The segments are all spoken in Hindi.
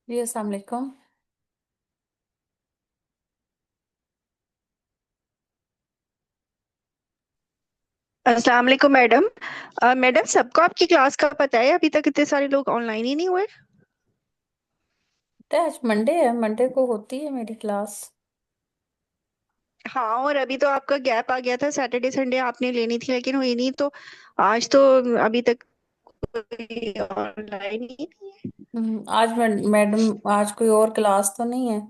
जी अस्सलाम वालेकुम। अस्सलाम वालेकुम मैडम। मैडम, सबको आपकी क्लास का पता है? अभी तक इतने सारे लोग ऑनलाइन ही नहीं हुए। तो आज मंडे है, मंडे को होती है मेरी क्लास। हाँ, और अभी तो आपका गैप आ गया था, सैटरडे संडे आपने लेनी थी लेकिन हुई नहीं, तो आज तो अभी तक कोई ऑनलाइन ही नहीं है। आज मैडम आज कोई और क्लास तो नहीं है,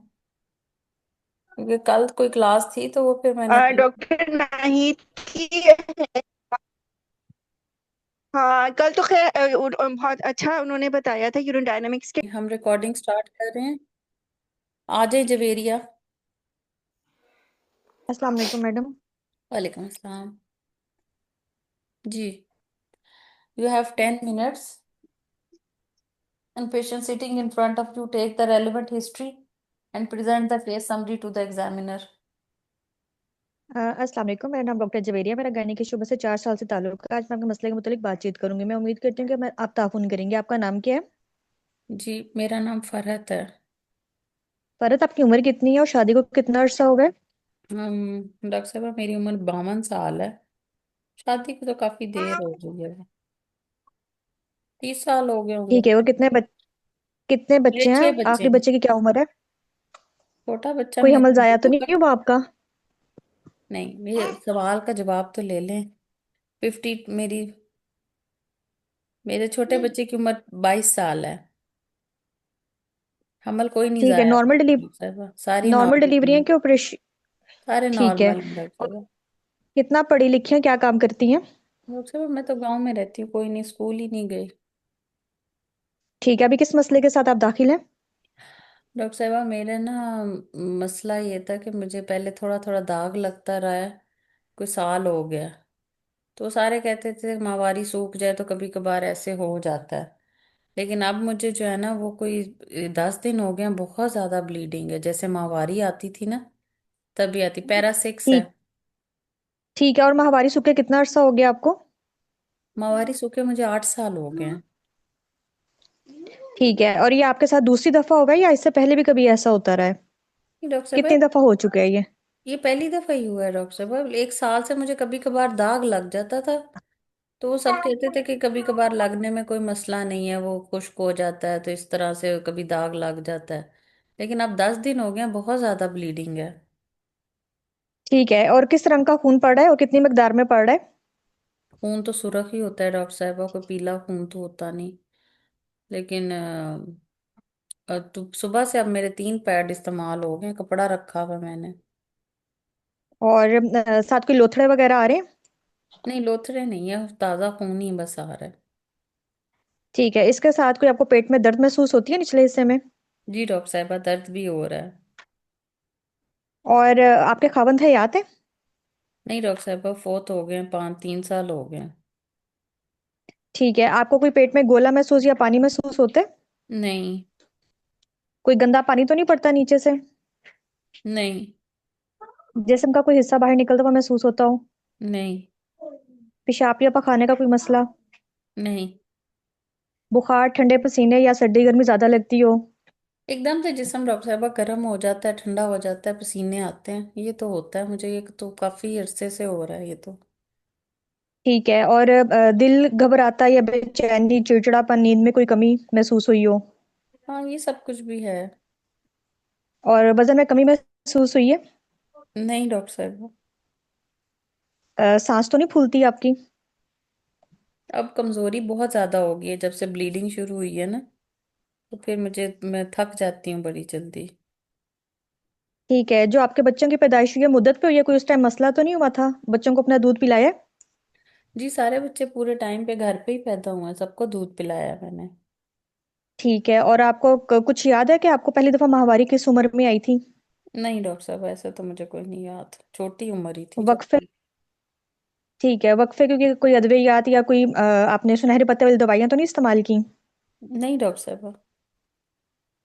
क्योंकि कल कोई क्लास थी तो वो फिर मैंने डॉक्टर नहीं थी। हाँ, कल तो खैर बहुत अच्छा उन्होंने बताया था यूरिन डायनामिक्स के। हम रिकॉर्डिंग स्टार्ट कर रहे हैं। आ जाए जवेरिया। अस्सलाम वालेकुम मैडम। वालेकुम अस्सलाम। जी, you have 10 minutes and patient sitting in front of you take the relevant history and present the case summary to the examiner. अस्सलाम वालेकुम, मेरा नाम डॉक्टर जवेरिया, मेरा गायनी के शुबे से 4 साल से ताल्लुक है। आज मैं आपके मसले के मुतालिक बातचीत करूंगी। मैं उम्मीद करती हूँ कि आप ताउन करेंगे। आपका नाम क्या है? जी, मेरा नाम फरहत है। फरत, आपकी उम्र कितनी है और शादी को कितना अरसा हो गया? डॉक्टर साहब, मेरी उम्र 52 साल है। शादी को तो काफी देर हो गई है। 30 साल हो गए होंगे। ठीक है। और कितने मेरे बच्चे हैं? 6 बच्चे आखिरी हैं। बच्चे की क्या उम्र है? छोटा बच्चा कोई हमल मेरा जाया तो अभी नहीं तक। हुआ आपका? नहीं, मेरे सवाल का जवाब तो ले लें। 50 मेरे छोटे बच्चे की उम्र 22 साल है। हमल कोई नहीं ठीक है। जाया डॉक्टर साहब, सारी नॉर्मल डिलीवरी है नॉर्मल। कि ऑपरेशन? सारे ठीक है। नॉर्मल हैं डॉक्टर और साहब। कितना पढ़ी लिखी हैं, क्या काम करती हैं? डॉक्टर साहब, मैं तो गांव में रहती हूँ, कोई नहीं, स्कूल ही नहीं गई। ठीक है। अभी किस मसले के साथ आप दाखिल हैं? डॉक्टर साहब, मेरे ना मसला ये था कि मुझे पहले थोड़ा थोड़ा दाग लगता रहा है। कोई साल हो गया। तो सारे कहते थे माहवारी सूख जाए तो कभी कभार ऐसे हो जाता है। लेकिन अब मुझे जो है ना, वो कोई 10 दिन हो गए हैं, बहुत ज्यादा ब्लीडिंग है, जैसे माहवारी आती थी ना, तभी आती। पैरा 6 है। ठीक ठीक है। और माहवारी सूखे कितना अरसा हो गया आपको? माहवारी सूखे मुझे 8 साल हो गए हैं। ठीक है। और ये आपके साथ दूसरी दफा होगा या इससे पहले भी कभी ऐसा होता रहा है? ये डॉक्टर कितनी साहब, दफा हो चुका है ये? ये पहली दफा ही हुआ है डॉक्टर साहब। 1 साल से मुझे कभी कभार दाग लग जाता था। तो वो सब कहते थे कि कभी कभार लगने में कोई मसला नहीं है, वो खुश्क हो जाता है, तो इस तरह से कभी दाग लग जाता है। लेकिन अब 10 दिन हो गए हैं, बहुत ज्यादा ब्लीडिंग है। ठीक है। और किस रंग का खून पड़ रहा है और कितनी मिकदार में पड़ रहा है? खून तो सुर्ख ही होता है डॉक्टर साहब, कोई पीला खून तो होता नहीं। लेकिन तो सुबह से अब मेरे 3 पैड इस्तेमाल हो गए, कपड़ा रखा हुआ मैंने। और साथ कोई लोथड़े वगैरह आ रहे हैं? नहीं, लोथड़े नहीं है, ताज़ा खून ही बस आ रहा है। ठीक है। इसके साथ कोई आपको पेट में दर्द महसूस होती है निचले हिस्से में? जी डॉक्टर साहब, दर्द भी हो रहा है। और आपके खाविंद हयात है? नहीं डॉक्टर साहब, फोत हो गए हैं, 3 साल हो गए हैं। ठीक है। आपको कोई पेट में गोला महसूस या पानी महसूस होता है? नहीं। कोई गंदा पानी तो नहीं पड़ता नीचे से? नहीं। जिस्म का कोई हिस्सा बाहर निकलता हुआ महसूस होता हो? नहीं। पेशाब या पखाने का कोई मसला? नहीं। बुखार, ठंडे पसीने या सर्दी गर्मी ज्यादा लगती हो? एकदम से जिस्म डॉक्टर साहब गर्म हो जाता है, ठंडा हो जाता है, पसीने आते हैं, ये तो होता है मुझे। ये तो काफी अरसे से हो रहा है ये तो। ठीक है। और दिल घबराता या बेचैनी, चिड़चिड़ापन, नींद में कोई कमी महसूस हुई हो? हाँ, ये सब कुछ भी है। और वजन में कमी महसूस हुई है? नहीं डॉक्टर साहब। सांस तो नहीं फूलती आपकी? अब कमजोरी बहुत ज्यादा हो गई है, जब से ब्लीडिंग शुरू हुई है ना, तो फिर मैं थक जाती हूँ बड़ी जल्दी। ठीक है। जो आपके बच्चों की पैदाइश हुई है मुद्दत पे हुई है? कोई उस टाइम मसला तो नहीं हुआ था? बच्चों को अपना दूध पिलाया है? जी, सारे बच्चे पूरे टाइम पे घर पे ही पैदा हुए हैं, सबको दूध पिलाया है मैंने। ठीक है। और आपको कुछ याद है कि आपको पहली दफा माहवारी किस उम्र में आई थी? नहीं डॉक्टर साहब, ऐसा तो मुझे कोई नहीं याद, छोटी उम्र ही थी जब वक्फे? भी। ठीक है। वक्फे क्योंकि कोई अद्वियात या कोई आपने सुनहरे पत्ते वाली दवाइयां तो नहीं इस्तेमाल की? नहीं डॉक्टर साहब।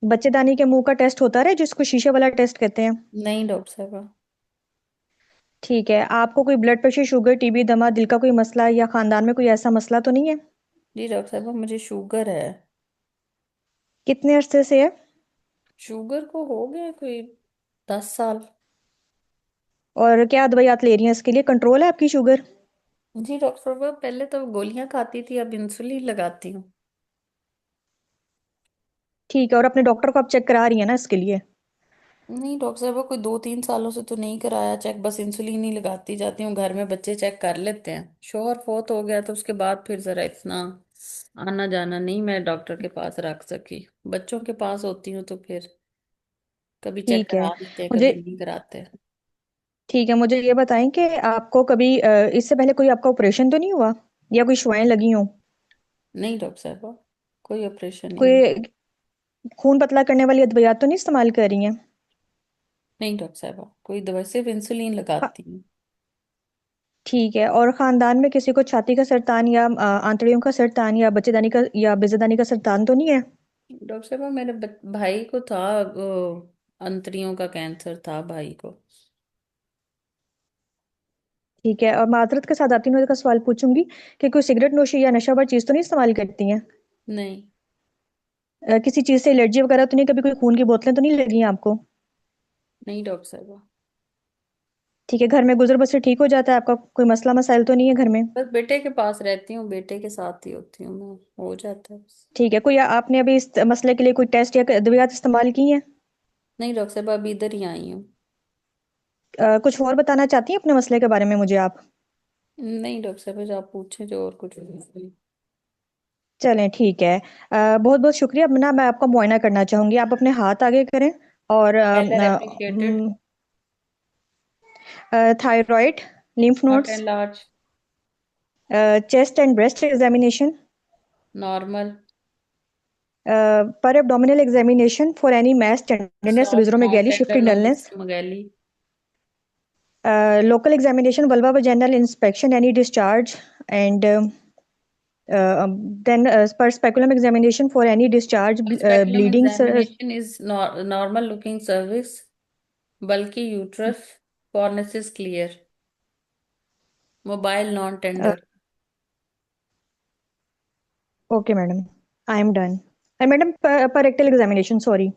बच्चेदानी के मुंह का टेस्ट होता रहे जिसको शीशे वाला टेस्ट कहते हैं? नहीं डॉक्टर साहब। ठीक है। आपको कोई ब्लड प्रेशर, शुगर, टीबी, दमा, दिल का कोई मसला या खानदान में कोई ऐसा मसला तो नहीं है? जी डॉक्टर साहब, मुझे शुगर है। कितने अरसे से है? शुगर को हो गया कोई 10 साल। और क्या दवाइयात ले रही हैं इसके लिए? कंट्रोल है आपकी शुगर? जी डॉक्टर साहब, पहले तो गोलियां खाती थी, अब इंसुलिन लगाती हूँ। ठीक है, और अपने डॉक्टर को आप चेक करा रही हैं ना इसके लिए? नहीं डॉक्टर साहब, कोई 2-3 सालों से तो नहीं कराया चेक, बस इंसुलिन ही लगाती जाती हूँ। घर में बच्चे चेक कर लेते हैं। शोहर फोत हो गया तो उसके बाद फिर जरा इतना आना जाना नहीं मैं डॉक्टर के पास रख सकी। बच्चों के पास होती हूँ तो फिर कभी चेक ठीक है। करा लेते हैं, मुझे कभी नहीं कराते। ठीक है, मुझे ये बताएं कि आपको कभी इससे पहले कोई आपका ऑपरेशन तो नहीं हुआ, या कोई शुआएं लगी हों? नहीं डॉक्टर साहब, कोई ऑपरेशन नहीं हुआ। कोई खून पतला करने वाली अद्वियात तो नहीं इस्तेमाल कर रही हैं? नहीं डॉक्टर साहब, कोई दवाई, सिर्फ इंसुलिन हाँ, लगाती हूँ। ठीक है। और खानदान में किसी को छाती का सरतान या आंतड़ियों का सरतान या बच्चेदानी का या बिजेदानी का सरतान तो नहीं है? डॉक्टर साहब, मेरे भाई को था, अंतड़ियों का कैंसर था भाई को। ठीक है, और माजरत के साथ आती हूँ का सवाल पूछूंगी कि कोई सिगरेट नोशी या नशावर चीज तो नहीं इस्तेमाल करती हैं? नहीं। किसी चीज से एलर्जी वगैरह तो नहीं? कभी कोई खून की बोतलें तो नहीं लगी हैं आपको? नहीं डॉक्टर साहब, ठीक है, घर में गुजर बसर ठीक हो जाता है आपका? कोई मसला मसाइल तो नहीं है घर में? बस बेटे के पास रहती हूँ, बेटे के साथ ही होती हूँ मैं, हो जाता है बस। ठीक है, कोई आपने अभी इस मसले के लिए कोई टेस्ट या अद्वियात इस्तेमाल की हैं? नहीं डॉक्टर साहब, अभी इधर ही आई हूँ। कुछ और बताना चाहती हैं अपने मसले के बारे में मुझे आप? नहीं डॉक्टर साहब, बस आप पूछें जो और कुछ नहीं। चलें, ठीक है। बहुत बहुत शुक्रिया। अब ना मैं आपका मुआयना करना चाहूंगी। आप अपने हाथ आगे करें। और whether appreciated. Thyroid, lymph not nodes, enlarged. Chest and breast examination, normal. Per abdominal examination for any mass tenderness, soft mouth visceromegaly, tender shifting lumbus dullness, megaly. local examination, vulva vaginal inspection, any discharge, and then per speculum examination for any discharge, speculum bleeding, examination is normal looking cervix, bulky uterus, fornices clear, mobile non tender. okay madam, I am done. And madam, per rectal examination, sorry,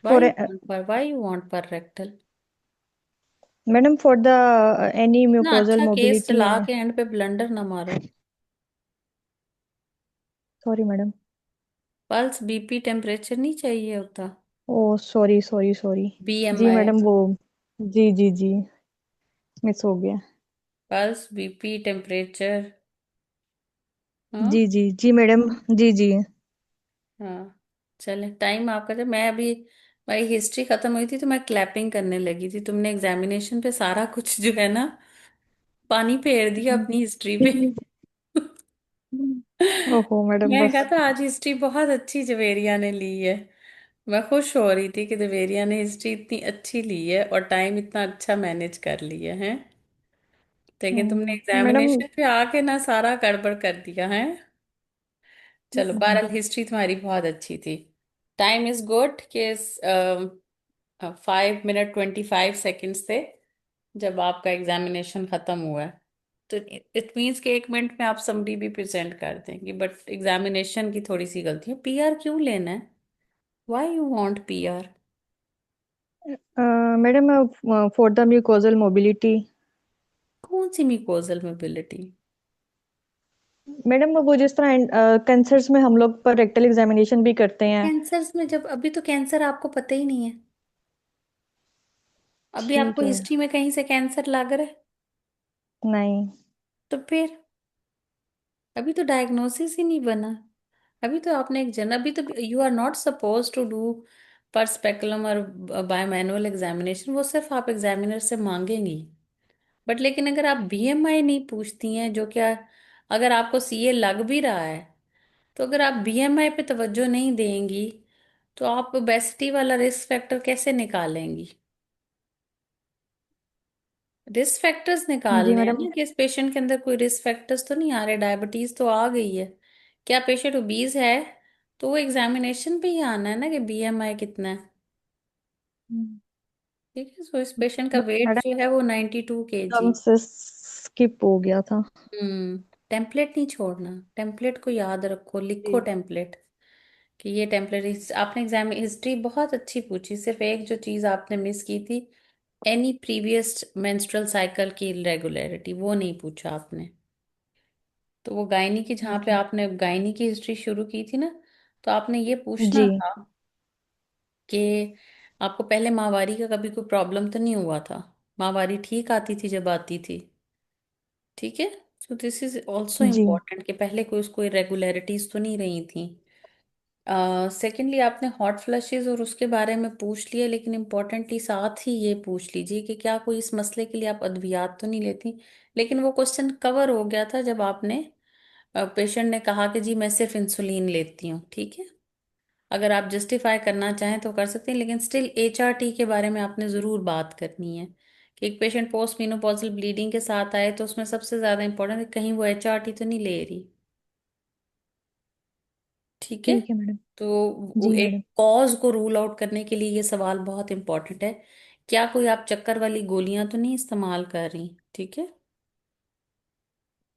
for why you want per rectal? madam, for the any इतना mucosal अच्छा केस mobility चला and के एंड पे ब्लंडर ना मारो। sorry madam, pulse, BP, temperature नहीं चाहिए होता? oh sorry sorry sorry, जी बीएमआई। मैडम वो, जी जी जी, मिस हो गया। Pulse, BP, temperature. हाँ। जी जी जी मैडम, जी जी। हाँ। चले, टाइम आपका। जब मैं अभी, मेरी हिस्ट्री खत्म हुई थी तो मैं क्लैपिंग करने लगी थी। तुमने एग्जामिनेशन पे सारा कुछ जो है ना, पानी फेर दिया अपनी हिस्ट्री पे। ओहो मैडम मैं कहा बस। था आज हिस्ट्री बहुत अच्छी जवेरिया ने ली है। मैं खुश हो रही थी कि जवेरिया ने हिस्ट्री इतनी अच्छी ली है और टाइम इतना अच्छा मैनेज कर लिया है। लेकिन तुमने मैडम, एग्जामिनेशन पे आके ना सारा गड़बड़ कर दिया है। चलो, बहरहाल हिस्ट्री तुम्हारी बहुत अच्छी थी। टाइम इज गुड कि 5 मिनट 25 सेकेंड्स थे जब आपका एग्जामिनेशन खत्म हुआ है। तो इट मीन्स कि 1 मिनट में आप समरी भी प्रेजेंट कर देंगे, बट एग्जामिनेशन की थोड़ी सी गलती है। पीआर क्यों लेना है? Why you want PR? Madam, for the mucosal mobility. कौन सी म्यूकोजल मोबिलिटी? मैडम वो जिस तरह कैंसर्स में हम लोग पर रेक्टल एग्जामिनेशन भी करते हैं। कैंसर्स में, जब अभी तो कैंसर आपको पता ही नहीं है। अभी आपको ठीक है। हिस्ट्री में कहीं से कैंसर लग रहा है? नहीं। तो फिर अभी तो डायग्नोसिस ही नहीं बना। अभी तो आपने एक जन, अभी तो you are not suppose to do per speculum और बाय मैनुअल एग्जामिनेशन, वो सिर्फ आप एग्जामिनर से मांगेंगी। बट लेकिन अगर आप बीएमआई नहीं पूछती हैं, जो क्या, अगर आपको सीए लग भी रहा है, तो अगर आप बीएमआई पे तवज्जो नहीं देंगी तो आप ओबेसिटी वाला रिस्क फैक्टर कैसे निकालेंगी? रिस्क फैक्टर्स जी निकालने हैं मैडम। ना कि इस पेशेंट के अंदर कोई रिस्क फैक्टर्स तो नहीं आ रहे, डायबिटीज तो आ गई है, क्या पेशेंट ओबीज है? तो वो एग्जामिनेशन पे ही आना है ना कि बीएमआई कितना है। ठीक है, सो इस पेशेंट का वेट मैडम जो है वो 92 kg। एकदम से स्किप हो गया था। टेम्पलेट नहीं छोड़ना, टेम्पलेट को याद रखो, लिखो जी। टेम्पलेट। कि ये टेम्पररी। आपने एग्जाम हिस्ट्री बहुत अच्छी पूछी, सिर्फ एक जो चीज आपने मिस की थी, एनी प्रीवियस मेंस्ट्रुअल साइकिल की इरेगुलरिटी, वो नहीं पूछा आपने। तो वो गायनी की, जहाँ पे ओके। आपने गायनी की हिस्ट्री शुरू की थी ना, तो आपने ये जी। पूछना था कि आपको पहले माहवारी का कभी कोई प्रॉब्लम तो नहीं हुआ था, माहवारी ठीक आती थी जब आती थी, ठीक है। सो दिस इज ऑल्सो जी। इम्पोर्टेंट कि पहले कोई उसको इरेगुलरिटीज तो नहीं रही थी। सेकेंडली आपने हॉट फ्लशेस और उसके बारे में पूछ लिया, लेकिन इम्पोर्टेंटली साथ ही ये पूछ लीजिए कि क्या कोई इस मसले के लिए आप अद्वियात तो नहीं लेती। लेकिन वो क्वेश्चन कवर हो गया था जब आपने पेशेंट ने कहा कि जी मैं सिर्फ इंसुलिन लेती हूँ, ठीक है। अगर आप जस्टिफाई करना चाहें तो कर सकते हैं, लेकिन स्टिल एचआरटी के बारे में आपने ज़रूर बात करनी है कि एक पेशेंट पोस्ट मेनोपॉजल ब्लीडिंग के साथ आए तो उसमें सबसे ज़्यादा इंपॉर्टेंट है कहीं वो एचआरटी तो नहीं ले रही, ठीक है। ठीक है मैडम। तो वो जी एक मैडम। कॉज को रूल आउट करने के लिए ये सवाल बहुत इंपॉर्टेंट है, क्या कोई आप चक्कर वाली गोलियां तो नहीं इस्तेमाल कर रही, ठीक है।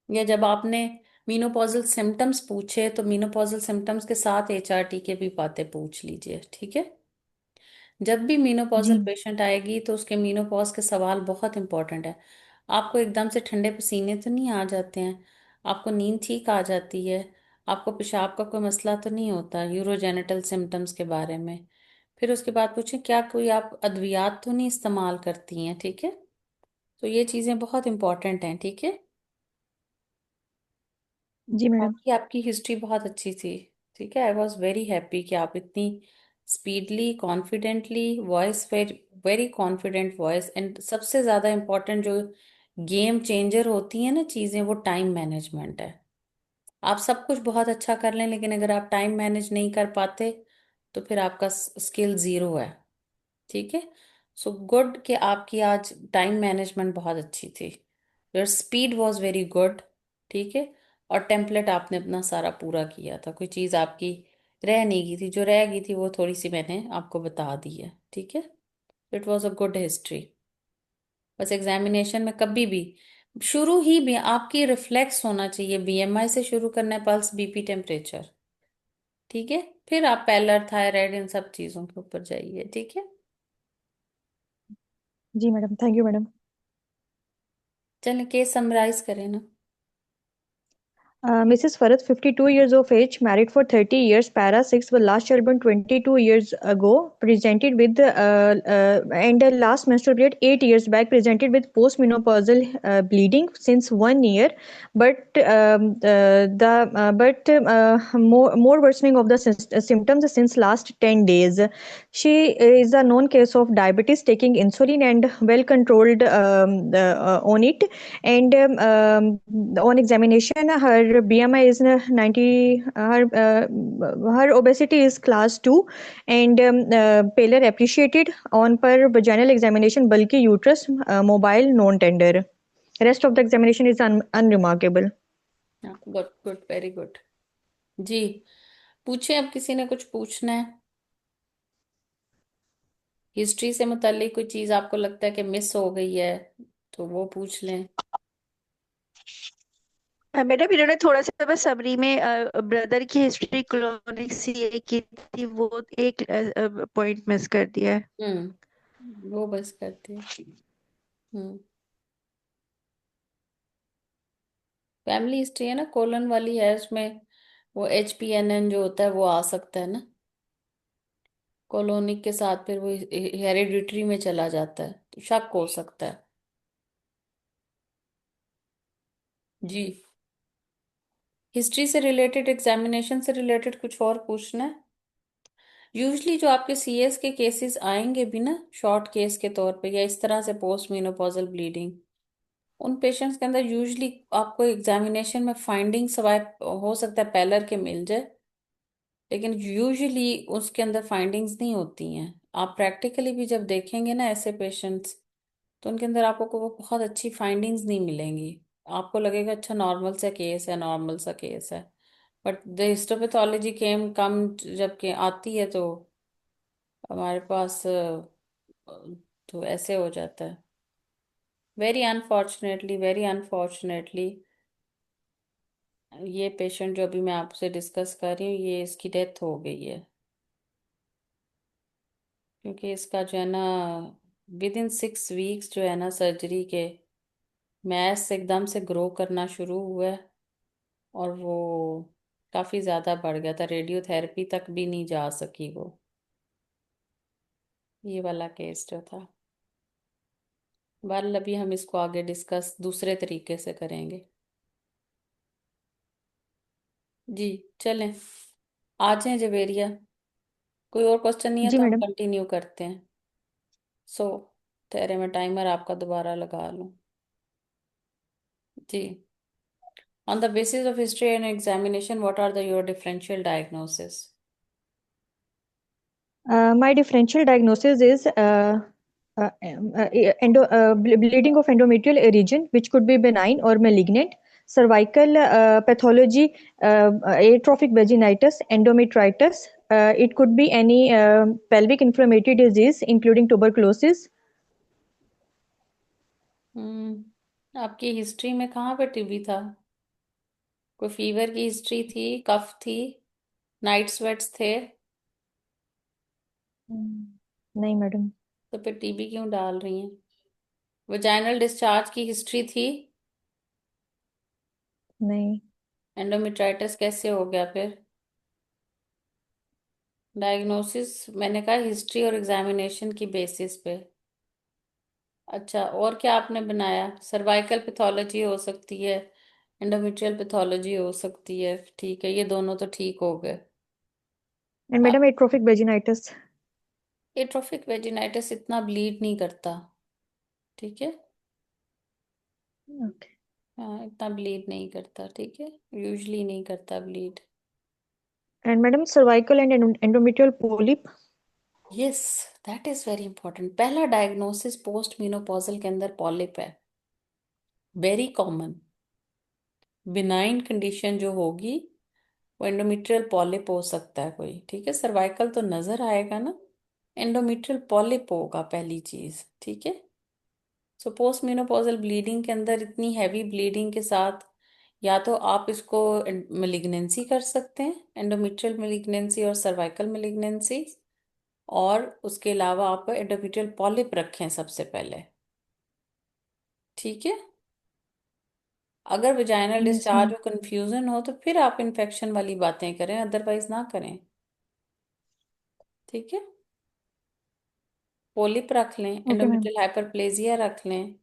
या जब आपने मीनोपॉजल सिम्टम्स पूछे तो मीनोपॉजल सिम्टम्स के साथ एचआरटी के भी बातें पूछ लीजिए, ठीक है। जब भी जी। मीनोपॉजल पेशेंट आएगी तो उसके मीनोपॉज के सवाल बहुत इंपॉर्टेंट है। आपको एकदम से ठंडे पसीने तो नहीं आ जाते हैं, आपको नींद ठीक आ जाती है, आपको पेशाब का कोई मसला तो नहीं होता, यूरोजेनिटल सिम्टम्स के बारे में। फिर उसके बाद पूछें क्या कोई आप अद्वियात तो नहीं इस्तेमाल करती हैं, ठीक है। तो ये चीज़ें बहुत इंपॉर्टेंट हैं, ठीक है। जी मैडम। बाकी आपकी हिस्ट्री बहुत अच्छी थी, ठीक है। आई वॉज वेरी हैप्पी कि आप इतनी speedly confidently, voice very very confident voice, and सबसे ज़्यादा इम्पोर्टेंट जो गेम चेंजर होती है ना चीज़ें, वो टाइम मैनेजमेंट है। आप सब कुछ बहुत अच्छा कर लें, लेकिन अगर आप टाइम मैनेज नहीं कर पाते तो फिर आपका स्किल ज़ीरो है, ठीक है। सो गुड कि आपकी आज टाइम मैनेजमेंट बहुत अच्छी थी, your speed was very good, ठीक है। और टेम्पलेट आपने अपना सारा पूरा किया था, कोई चीज़ आपकी रह नहीं गई थी, जो रह गई थी वो थोड़ी सी मैंने आपको बता दी है, ठीक है। It was a good history. बस एग्जामिनेशन में कभी भी शुरू ही भी आपकी रिफ्लेक्स होना चाहिए, बीएमआई से शुरू करना है, पल्स, बीपी, टेम्परेचर, ठीक है। फिर आप पैलर, थायराइड, इन सब चीज़ों के ऊपर जाइए, ठीक है। जी मैडम, थैंक यू मैडम। चलिए केस समराइज करें ना। Mrs. Farad, 52 years of age, married for 30 years, para 6, was last childborn 22 years ago, presented with, and last menstrual period 8 years back, presented with postmenopausal bleeding since 1 year, but more worsening of the symptoms since last 10 days. She is a known case of diabetes, taking insulin and well controlled on it. And on examination, her BMI is 90. Her obesity is class 2, and paler appreciated on per vaginal examination, bulky uterus, mobile, non-tender. Rest of the examination is unremarkable. Good good, very good. जी, पूछे, अब किसी ने कुछ पूछना है हिस्ट्री से मुतालिक, कोई चीज आपको लगता है कि मिस हो गई है तो वो पूछ लें। मैडम इन्होंने थोड़ा सा बस समरी में ब्रदर की हिस्ट्री क्रोनिक सीए की थी, वो एक पॉइंट मिस कर दिया है। वो बस करते हैं। हम्म, फैमिली हिस्ट्री है ना, कोलन वाली है, उसमें वो HPNN जो होता है वो आ सकता है ना, कोलोनिक के साथ फिर वो हेरिडिटरी में चला जाता है तो शक हो सकता है। जी, हिस्ट्री से रिलेटेड, एग्जामिनेशन से रिलेटेड कुछ और पूछना है। यूजली जो आपके सीएस के केसेस आएंगे भी ना शॉर्ट केस के तौर पे, या इस तरह से पोस्ट मेनोपॉजल ब्लीडिंग, उन पेशेंट्स के अंदर यूजली आपको एग्जामिनेशन में फाइंडिंग सवाए हो सकता है पैलर के मिल जाए, लेकिन यूजली उसके अंदर फाइंडिंग्स नहीं होती हैं। आप प्रैक्टिकली भी जब देखेंगे ना ऐसे पेशेंट्स, तो उनके अंदर आपको वो बहुत अच्छी फाइंडिंग्स नहीं मिलेंगी। आपको लगेगा अच्छा नॉर्मल सा केस है, नॉर्मल सा केस है, बट द हिस्टोपैथोलॉजी केम कम जब के आती है तो हमारे पास तो ऐसे हो जाता है, वेरी अनफॉर्चुनेटली, वेरी अनफॉर्चुनेटली। ये पेशेंट जो अभी मैं आपसे डिस्कस कर रही हूँ, ये इसकी डेथ हो गई है, क्योंकि इसका जो है ना विद इन 6 वीक्स जो है ना सर्जरी के मैस एकदम से ग्रो करना शुरू हुआ है, और वो काफ़ी ज़्यादा बढ़ गया था, रेडियोथेरेपी तक भी नहीं जा सकी वो। ये वाला केस जो था। बहरहाल अभी हम इसको आगे डिस्कस दूसरे तरीके से करेंगे। जी, चलें, आ जाएं जवेरिया। कोई और क्वेश्चन नहीं है जी तो हम मैडम। कंटिन्यू करते हैं। सो तेरे मैं टाइमर आपका दोबारा लगा लूँ। जी। On the basis of history and examination, what are your differential diagnosis? My differential diagnosis is bleeding of endometrial region, which could be benign or malignant, cervical pathology, atrophic vaginitis, endometritis. It could be any pelvic inflammatory disease, including tuberculosis. आपकी हिस्ट्री में कहाँ पे टीबी था? कोई फीवर की हिस्ट्री थी, कफ थी, नाइट स्वेट्स थे? नहीं मैडम। तो फिर टीबी क्यों डाल रही हैं? वजाइनल डिस्चार्ज की हिस्ट्री थी? नहीं। एंडोमेट्राइटिस कैसे हो गया फिर? डायग्नोसिस मैंने कहा हिस्ट्री और एग्जामिनेशन की बेसिस पे। अच्छा, और क्या आपने बनाया? सर्वाइकल पैथोलॉजी हो सकती है, एंडोमेट्रियल पैथोलॉजी हो सकती है, ठीक है, ये दोनों तो ठीक हो गए। एंड अब madam atrophic vaginitis. Atrophic vaginitis इतना ब्लीड नहीं करता, ठीक है। ओके। हाँ, इतना ब्लीड नहीं करता, ठीक है, यूजली नहीं करता bleed. And madam cervical and endometrial polyp. Yes, that is very important. पहला डायग्नोसिस पोस्ट मेनोपॉजल के अंदर पॉलिप है, वेरी कॉमन। बिनाइन कंडीशन जो होगी वो एंडोमेट्रियल पॉलिप हो सकता है कोई, ठीक है। सर्वाइकल तो नजर आएगा ना, एंडोमेट्रियल पॉलिप होगा पहली चीज, ठीक है। सो पोस्ट मेनोपॉजल ब्लीडिंग के अंदर इतनी हैवी ब्लीडिंग के साथ या तो आप इसको मेलिग्नेंसी कर सकते हैं, एंडोमेट्रियल मेलिग्नेंसी और सर्वाइकल मेलिग्नेंसी, और उसके अलावा आप एंडोमेट्रियल पॉलिप रखें सबसे पहले, ठीक है। अगर वजाइनल यस डिस्चार्ज मैम। और कंफ्यूजन हो तो फिर आप इन्फेक्शन वाली बातें करें, अदरवाइज ना करें, ठीक है। पोलिप रख लें, ओके मैम। एंडोमेट्रियल हाइपरप्लेजिया रख लें,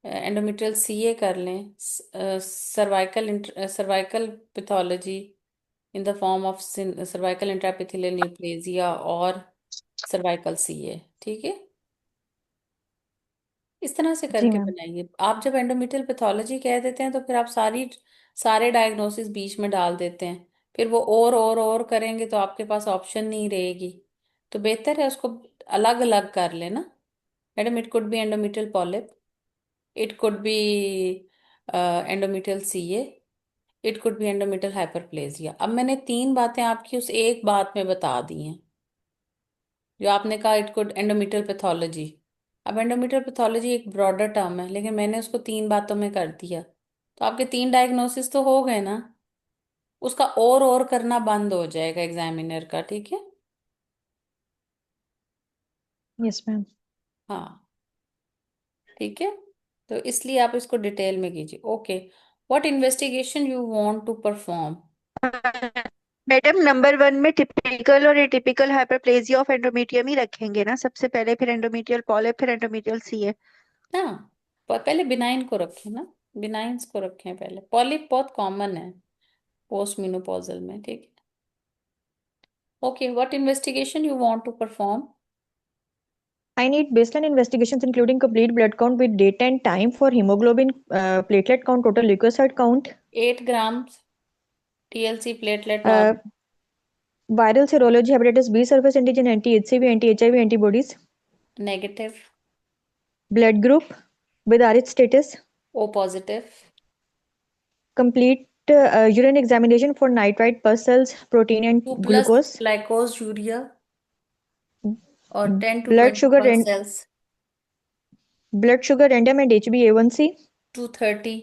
एंडोमेट्रियल सीए कर लें, cervical pathology in the form of cervical intraepithelial neoplasia और सर्वाइकल सीए, ठीक है। इस तरह से जी करके मैम। बनाइए। आप जब एंडोमेट्रियल पैथोलॉजी कह देते हैं तो फिर आप सारे डायग्नोसिस बीच में डाल देते हैं, फिर वो और करेंगे तो आपके पास ऑप्शन नहीं रहेगी। तो बेहतर है उसको अलग अलग कर लेना। Madam, it could be endometrial polyp, it could be endometrial CA, it could be endometrial hyperplasia. अब मैंने तीन बातें आपकी उस एक बात में बता दी हैं, जो आपने कहा इट कुड एंडोमेट्रियल पैथोलॉजी। अब एंडोमेट्रियल पैथोलॉजी एक ब्रॉडर टर्म है, लेकिन मैंने उसको तीन बातों में कर दिया, तो आपके तीन डायग्नोसिस तो हो गए ना। उसका और करना बंद हो जाएगा एग्जामिनर का, ठीक है। Yes ma'am. हाँ, ठीक है। तो इसलिए आप इसको डिटेल में कीजिए। Okay, what investigation you want to perform? Madam number one में टिपिकल और एटिपिकल हाइपरप्लेजिया ऑफ एंडोमेट्रियम ही रखेंगे ना सबसे पहले, फिर एंडोमेट्रियल पॉलिप, फिर एंडोमेट्रियल सीए। हाँ, पहले बिनाइन को रखें ना, बिनाइंस को रखें पहले, पॉलिप बहुत कॉमन है पोस्ट मेनोपॉजल में, ठीक है। Okay, what investigation you want to perform? I need baseline investigations including complete blood count with date and time for hemoglobin, platelet count, total leukocyte count, 8 gram TLC platelet uh, normal, viral serology, hepatitis B surface antigen, anti-HCV, anti-HIV antibodies, negative, blood group with RH status, O positive, complete urine examination for nitrite, pus cells, protein and 2+ glucose, glycosuria, और 10 to blood 20 sugar pus and सेल्स, blood sugar random and HbA1c. 230,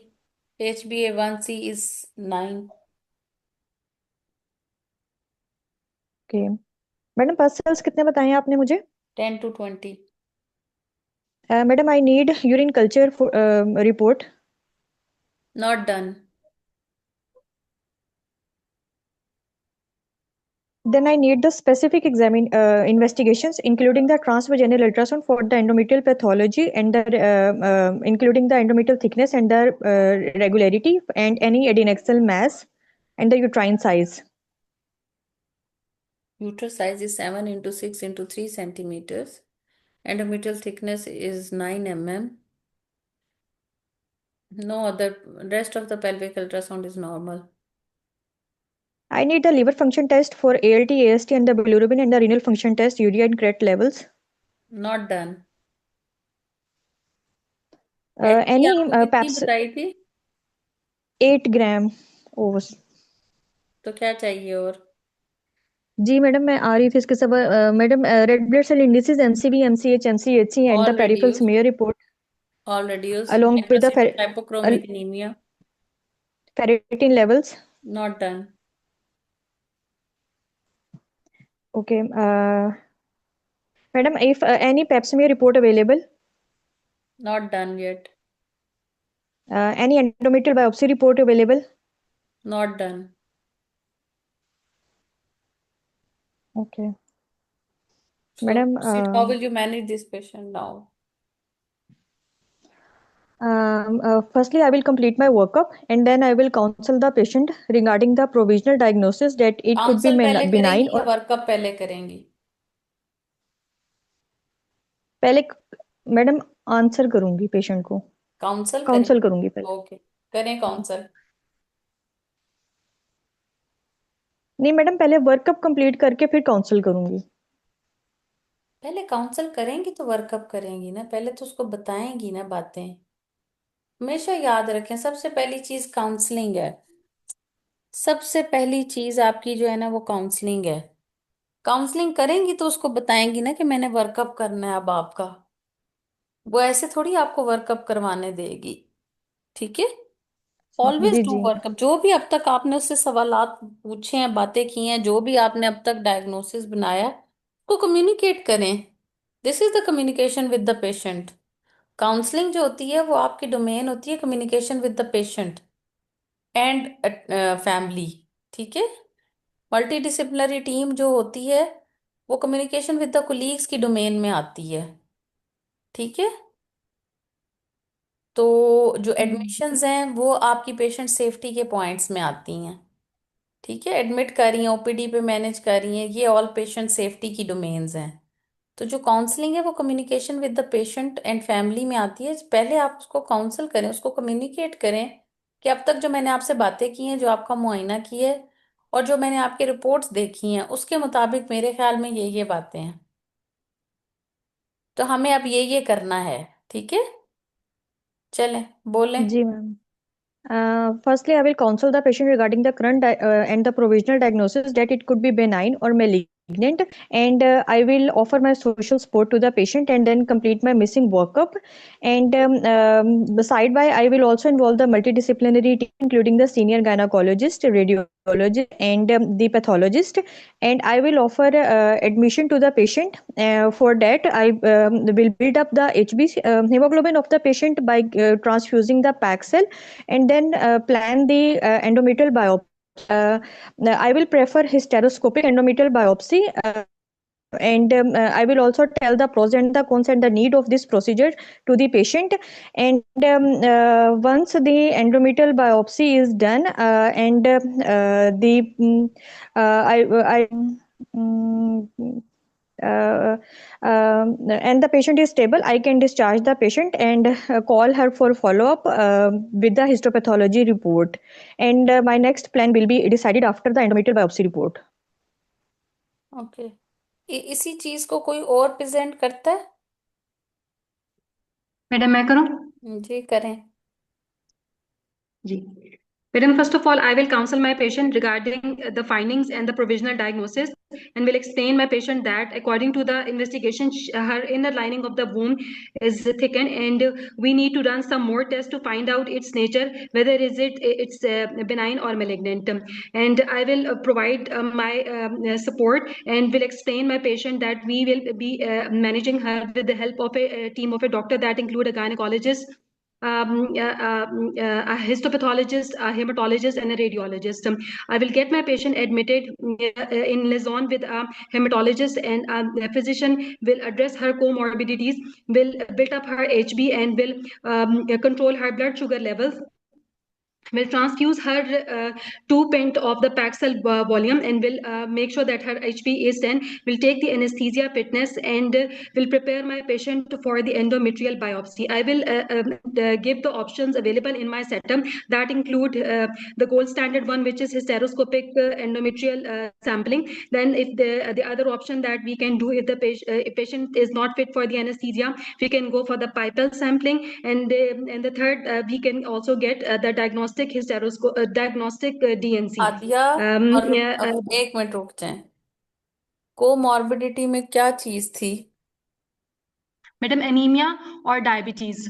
HbA1c is 9। Okay madam, pus cells कितने बताए हैं आपने मुझे? 10 to 20. Madam, I need urine culture report. Not done. Then I need the specific investigations, including the transvaginal ultrasound for the endometrial pathology and the including the endometrial thickness and the regularity and any adnexal mass and the uterine size. Uterus size is 7 into 6 into 3 centimeters. Endometrial thickness is 9 mm. No other, rest of the pelvic ultrasound is normal. I need the liver function test for ALT, AST, and the bilirubin, and the renal function test, urea and creat levels. Not done. HB Any आपको कितनी PAPS बताई थी? 8 ग्राम ओवस. तो क्या चाहिए और? जी मैडम, मैं आ रही थी इसके सब. Madam, red blood cell indices MCV, MCH, MCHC and the All peripheral reduced. smear report All reduced. along with the Microcytic hypochromic anemia. ferritin levels. Not done. Okay. Madam, if any pap smear report available, Not done yet. any endometrial biopsy report available. Not done. Okay. So Madam, proceed. How will you manage this patient now? firstly, I will complete my workup and then I will counsel the patient regarding the provisional diagnosis that it could be counsel पहले benign करेंगी या or वर्कअप पहले करेंगी? पहले. मैडम, आंसर करूंगी पेशेंट को, काउंसल करें। काउंसल करूंगी पहले. ओके, करें हाँ. काउंसल। नहीं मैडम, पहले वर्कअप कंप्लीट करके फिर काउंसल करूंगी. पहले काउंसल करेंगी तो वर्कअप करेंगी ना, पहले तो उसको बताएंगी ना बातें। हमेशा याद रखें, सबसे पहली चीज काउंसलिंग है। सबसे पहली चीज आपकी जो है ना वो काउंसलिंग है। काउंसलिंग करेंगी तो उसको बताएंगी ना कि मैंने वर्कअप करना है अब आपका। वो ऐसे थोड़ी आपको वर्कअप करवाने देगी। ठीक है। ऑलवेज जी डू जी. वर्कअप। जो भी अब तक आपने उससे सवालात पूछे हैं, बातें की हैं, जो भी आपने अब तक डायग्नोसिस बनाया, उसको कम्युनिकेट करें। This is the communication with the patient. Counselling जो होती है वो आपकी डोमेन होती है communication with the patient and family. ठीक है। मल्टी डिसिप्लिनरी टीम जो होती है वो कम्युनिकेशन विद द कोलीग्स की डोमेन में आती है। ठीक है। तो जो एडमिशंस हैं वो आपकी पेशेंट सेफ्टी के पॉइंट्स में आती हैं। ठीक है। एडमिट कर रही हैं, ओपीडी पे मैनेज कर रही हैं, ये ऑल पेशेंट सेफ्टी की डोमेन्स हैं। तो जो काउंसलिंग है वो communication with the patient and family में आती है। पहले आप उसको काउंसल करें, उसको कम्युनिकेट करें कि अब तक जो मैंने आपसे बातें की हैं, जो आपका मुआयना की है और जो मैंने आपकी रिपोर्ट्स देखी हैं, उसके मुताबिक मेरे ख्याल में ये बातें हैं, तो हमें अब ये करना है। ठीक है। चलें, बोलें। जी ma'am. Firstly, I will counsel the patient regarding the current and the provisional diagnosis that it could be benign or malignant, and I will offer my social support to the patient and then complete my missing workup. And beside by, I will also involve the multidisciplinary team, including the senior gynecologist, radiologist, and the pathologist. And I will offer admission to the patient. For that, I will build up the HB hemoglobin of the patient by transfusing the pack cell, and then plan the endometrial biopsy. Uh, I will prefer hysteroscopic endometrial biopsy. And I will also tell the pros and the cons and the need of this procedure to the patient. And once the endometrial biopsy is done, and the I mm, and the patient is stable, I can discharge the patient and call her for follow-up with the histopathology report. And my next plan will be decided after the endometrial biopsy report. Okay. इसी चीज को कोई और प्रेजेंट करता है? मैडम मैं करूं? जी करें। जी. Madam, first of all, I will counsel my patient regarding the findings and the provisional diagnosis, and will explain my patient that according to the investigation, her inner lining of the womb is thickened, and we need to run some more tests to find out its nature, whether it's benign or malignant. And I will provide my support, and will explain my patient that we will be managing her with the help of a team of a doctor that include a gynecologist, a histopathologist, a hematologist, and a radiologist. I will get my patient admitted in liaison with a hematologist, and a physician will address her comorbidities, will build up her HB, and will control her blood sugar levels, will transfuse her 2 pint of the Paxil volume, and will make sure that her HP is 10, will take the anesthesia fitness, and will prepare my patient for the endometrial biopsy. I will give the options available in my setup that include the gold standard one, which is hysteroscopic endometrial sampling. Then if the other option that we can do, if the patient is not fit for the anesthesia, we can go for the pipal sampling, and the third, we can also get the diagnostic diagnostic DNC. Adiya, और अब एक मिनट रुक जाए। कोमॉर्बिडिटी में क्या चीज थी? मैडम, एनीमिया और डायबिटीज।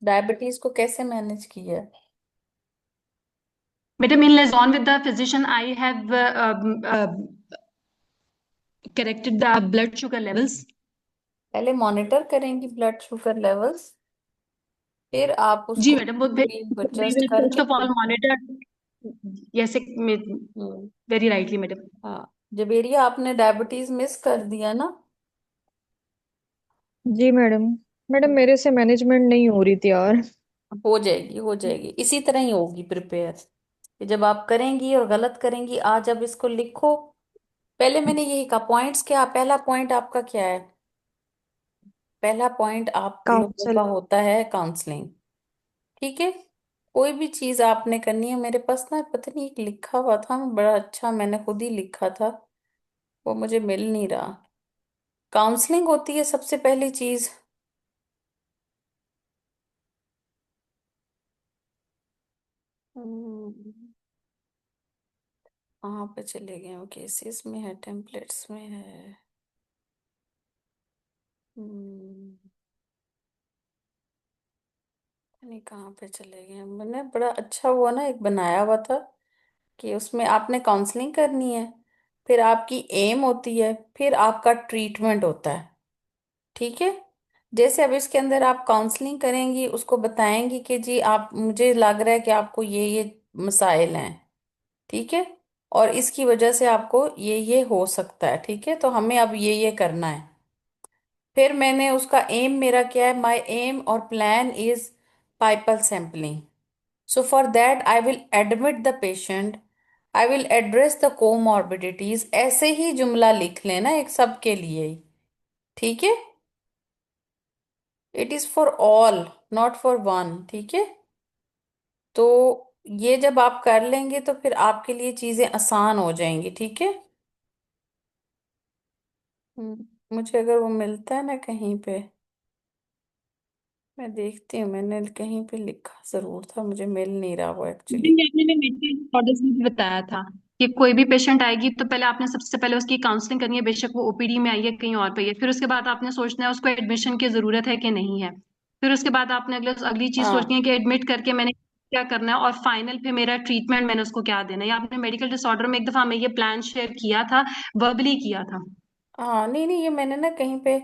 डायबिटीज को कैसे मैनेज किया? Madam, in liaison with the physician, I have corrected the blood sugar levels. पहले मॉनिटर करेंगी ब्लड शुगर लेवल्स, फिर आप जी उसको मैडम, वो we एडजस्ट will first करके of all monitor. Yes, very rightly, madam. हाँ, जबेरिया आपने डायबिटीज मिस कर दिया ना? जी मैडम। मैडम मेरे से मैनेजमेंट नहीं हो रही थी यार। हो जाएगी, हो जाएगी, इसी तरह ही होगी प्रिपेयर। कि जब आप करेंगी और गलत करेंगी, आज अब इसको लिखो। पहले मैंने यही कहा पॉइंट्स क्या, पहला पॉइंट आपका क्या है? पहला पॉइंट आप लोगों का काउंसलिंग। होता है काउंसलिंग। ठीक है, कोई भी चीज आपने करनी है, मेरे पास ना पता नहीं एक लिखा हुआ था, बड़ा अच्छा, मैंने खुद ही लिखा था, वो मुझे मिल नहीं रहा। काउंसलिंग होती है सबसे पहली चीज। हम्म, कहाँ पे चले गए हो? केसेस में है, टेम्पलेट्स में है। हम्म, पता नहीं कहाँ पे चले गए। मैंने बड़ा अच्छा हुआ ना एक बनाया हुआ था, कि उसमें आपने काउंसलिंग करनी है, फिर आपकी एम होती है, फिर आपका ट्रीटमेंट होता है। ठीक है, जैसे अब इसके अंदर आप काउंसलिंग करेंगी, उसको बताएंगी कि जी आप, मुझे लग रहा है कि आपको ये मसाइल हैं। ठीक है, और इसकी वजह से आपको ये हो सकता है। ठीक है, तो हमें अब ये करना है। फिर मैंने उसका एम, मेरा क्या है, माय एम और plan is pipelle sampling. So for that I will admit the patient, I will address the comorbidities, ऐसे ही जुमला लिख लेना एक सबके लिए ही। ठीक है, it is for all, not for one. ठीक है, तो ये जब आप कर लेंगे तो फिर आपके लिए चीजें आसान हो जाएंगी। ठीक है। मुझे अगर वो मिलता है ना कहीं पे, मैं देखती हूँ, मैंने कहीं पे लिखा जरूर था, मुझे मिल नहीं रहा वो एक्चुअली। आपने मेडिकल डिसऑर्डर्स में भी बताया था कि कोई भी पेशेंट आएगी तो पहले आपने सबसे पहले उसकी काउंसलिंग करनी है, बेशक वो ओपीडी में आई है कहीं और पे है, फिर उसके बाद आपने सोचना है उसको एडमिशन की जरूरत है कि नहीं है, फिर उसके बाद आपने अगली चीज सोचनी है हाँ कि एडमिट करके मैंने क्या करना है, और फाइनल पे मेरा ट्रीटमेंट मैंने उसको क्या देना है। ये आपने मेडिकल डिसऑर्डर में एक दफा हमें ये प्लान शेयर किया था, वर्बली किया था। हाँ, नहीं नहीं, ये मैंने ना कहीं पे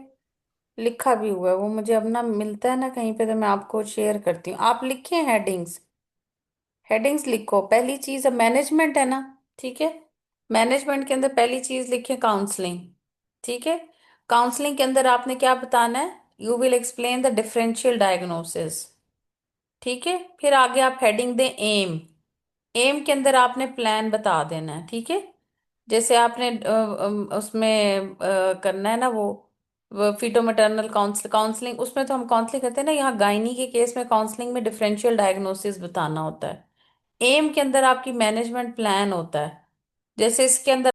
लिखा भी हुआ है, वो मुझे अब ना मिलता है ना कहीं पे, तो मैं आपको शेयर करती हूँ। आप लिखे हेडिंग्स, हेडिंग्स लिखो। पहली चीज अब मैनेजमेंट है ना। ठीक है, मैनेजमेंट के अंदर पहली चीज लिखे काउंसलिंग। ठीक है, काउंसलिंग के अंदर आपने क्या बताना है, you will explain the differential diagnosis. ठीक है, फिर आगे आप हेडिंग दें एम, एम के अंदर आपने प्लान बता देना है। ठीक है, जैसे आपने उसमें करना है ना वो फीटो मैटरनल काउंसलिंग, उसमें तो हम काउंसलिंग करते हैं ना, यहाँ गायनी के केस में काउंसलिंग में डिफरेंशियल डायग्नोसिस बताना होता है। एम के अंदर आपकी मैनेजमेंट प्लान होता है। जैसे इसके अंदर